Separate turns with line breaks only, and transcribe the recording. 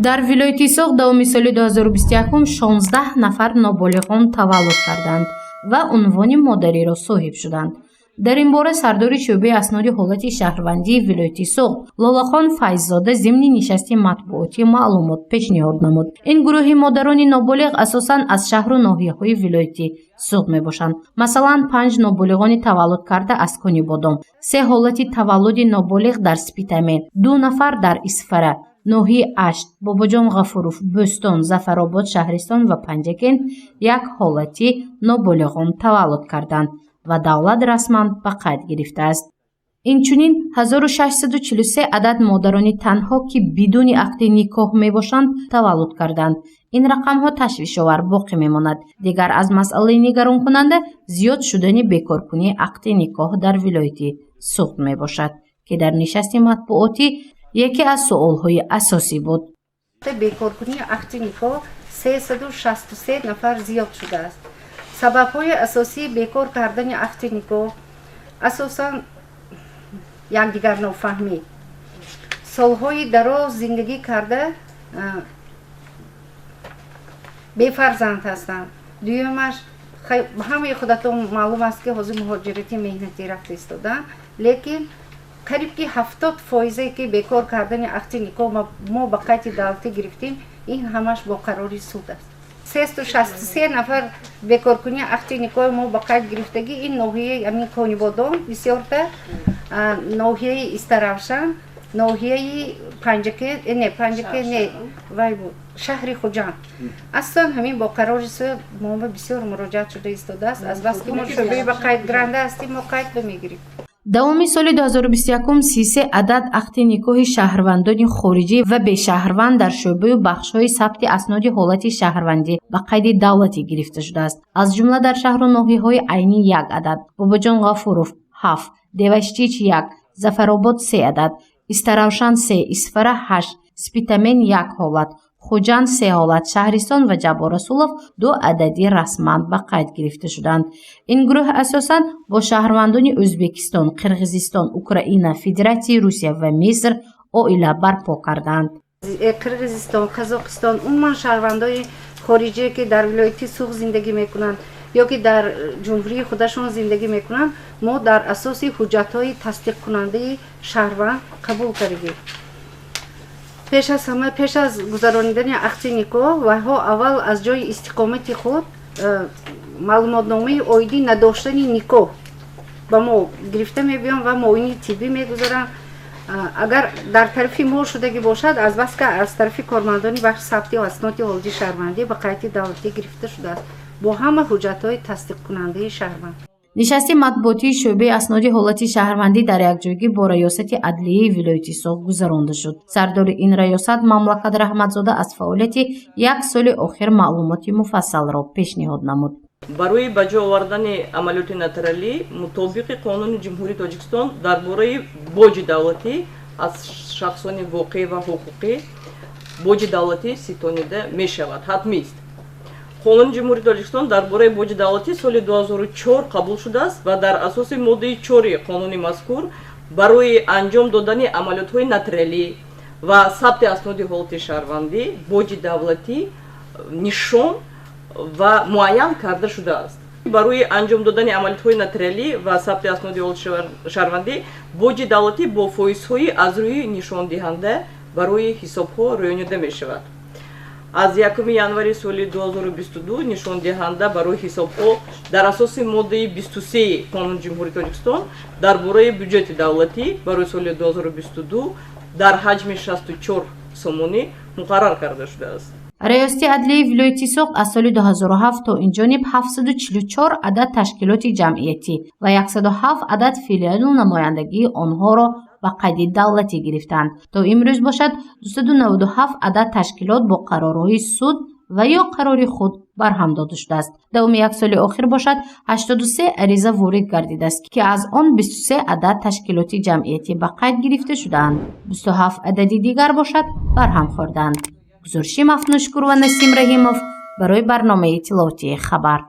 дар вилояти Соғ давоми соли 2021 16 нафар ноболиғон таваллуд карданд ва унвони модариро соҳиб шуданд. дар ин бора сардори шӯъбаи асноди ҳолати шаҳрвандии вилояти Соғ Лолахон Файззода зимни нишасти матбуотӣ маълумот пешниҳод намуд. Ин гурӯҳи модарони ноболиғ асосан аз шаҳру ноҳияҳои вилояти Соғ мебошанд. Масалан, 5 ноболиғони таваллуд карда аз Кони Бодом, 3 ҳолати таваллуди ноболиғ дар Спитаме, 2 нафар дар Исфара, ноҳияи Ашт, Бобоҷон Ғафуров, Бӯстон, Зафаробод Шаҳристон ва Панҷакен 1 ҳолати ноболиғон таваллуд карданд ва давлат расман ба қайд гирифтааст. Инчунин 1643 адад модарони танҳо ки бидуни ақди никоҳ мебошанд таваллуд карданд. ин рақамҳо ташвишовар боқӣ мемонад. Дигар аз масъалаи нигаронкунанда зиёд шудани бекоркунии ақди никоҳ дар вилояти Соғ мебошад, ки дар нишасти матбуотӣ яке аз суолҳои асосӣ буд.
бекоркунии ақди никоҳ 363 нафар зиёд шудааст. сабабҳои асосии бекор кардани ақди никоҳ асосан якдигар нофаҳмӣ, солҳои дароз зиндагӣ карда бефарзанд ҳастанд. дуюмаш ҳамаи худатон маълум аст ки ҳозир муҳоҷирати меҳнатӣ рафта истоданд, лекин қариб ки 70% ки бекор кардани ақди никоҳ мо ба қайди давлатӣ гирифтем, ин ҳамаш бо қарори суд аст. 363 нафар бекоркунии ақди никоҳи мо ба қайд гирифтагӣ ин ноҳияи амин Кони Бодом бисёртар, ноҳияи Истаравшан, ноҳияи Панҷакен вай буд, шаҳри Хуҷанд. аслан ҳамин бо қарори суд мо бисёр муроҷиат шуда истодааст. аз баски мо шӯъбаи ба қайд гиранда ҳастем, мо қайд мегирем.
давоми соли 2021 33 адад ақди никоҳи шаҳрвандони хориҷӣ ва бешаҳрванд дар шӯъбаи бахшҳои сабти асноди ҳолати шаҳрвандӣ ба қайди давлатӣ гирифта шудааст. аз ҷумла дар шаҳру ноҳияҳои Айнӣ 1 адад, Бобоҷон Ғафуров 7, Деваштич 1, Зафаробод 3 адад, Истаравшан 3, Исфара 8, Спитамен 1 ҳолат, Хуҷанд 3 ҳолат, Шаҳристон ва Ҷаборасулов 2 адади расман ба қайд гирифта шуданд. ин гурӯҳ асосан бо шаҳрвандони Ӯзбекистон, Қирғизистон, Украина, Федератсияи Русия ва Миср оила барпо карданд.
Қирғизистон, Қазоқистон, умуман шаҳрвандои хориҷие ки дар вилояти Соғ зиндагӣ мекунанд ё ки дар ҷумҳурии худашон зиндагӣ мекунанд, мо дар асоси ҳуҷҷатҳои тасдиқкунандаи шаҳрванд қабул кардем. пеш аз гузарондани ақди никоҳ вайҳо аввал аз ҷои истиқомати худ маълумотномаи оиди надоштани никоҳ ба мо гирифта мебиён ва муоини тиббӣ мегузоранд. агар дар тарафи мо шудагӣ бошад, аз бас ки аз тарафи кормандони бахши сабти ва асноди ҳолати шаҳрвандӣ ба қайди давлатӣ гирифта шудааст бо ҳама ҳуҷҷатҳои тасдиқкунандаи шаҳрванд.
нишасти матбуотии шӯъбаи асноди ҳолати шаҳрвандӣ дар якҷоягӣ бо раёсати адлияи вилояти Соғ гузаронда шуд. сардори ин раёсат Мамлакат Раҳматзода аз фаъолияти 1 соли охир маълумоти муфассалро пешниҳод намуд.
барои ба ҷо овардани амалиёти нотариалӣ мутобиқи Қонуни Ҷумҳурии Тоҷикистон дар бораи боҷи давлатӣ аз шахсони воқеъ ва ҳуқуқӣ боҷи давлатӣ ситонида мешавад, ҳатмист. Қонуни Ҷумҳурии Тоҷикистон дар бораи боҷи давлатӣ соли 2004 қабул шудааст ва дар асоси моддаи 4 қонуни мазкур барои анҷом додани амалиётҳои нотариалӣ ва сабти асноди ҳолати шаҳрвандӣ боҷи давлатӣ нишон ва муайян карда шудааст. барои анҷом додани амалиётҳои нотариалӣ ва сабти асноди ҳолати шаҳрвандӣ боҷи давлатӣ бо фоизҳои аз рӯи нишондиҳанда барои ҳисобҳо рӯёнида мешавад. аз 1 январи соли 2022 нишондиҳанда барои ҳисобҳо дар асоси моддаи 23 Қонуни Ҷумҳурии Тоҷикистон дар бораи бюҷети давлатӣ барои соли 2022 дар ҳаҷми 64 сомонӣ муқаррар карда шудааст.
раёсати адлияи вилояти Соғ аз соли 2007 то инҷониб 744 адад ташкилоти ҷамъиятӣ ва 107 адад филиалу намояндагии онҳоро ба қайди давлатӣ гирифтанд. то имрӯз бошад 297 адад ташкилот бо қарорҳои суд ва ё қарори худ барҳам дода шудааст. давоми 1 соли охир бошад 83 ариза ворид гардидааст ки аз он 23 адад ташкилоти ҷамъиятӣ ба қайд гирифта шудаанд. 27 адади дигар бошад барҳам хӯрданд. гузориши Мафнушкур ва Насим Раҳимов барои барномаи иттилоотии хабар.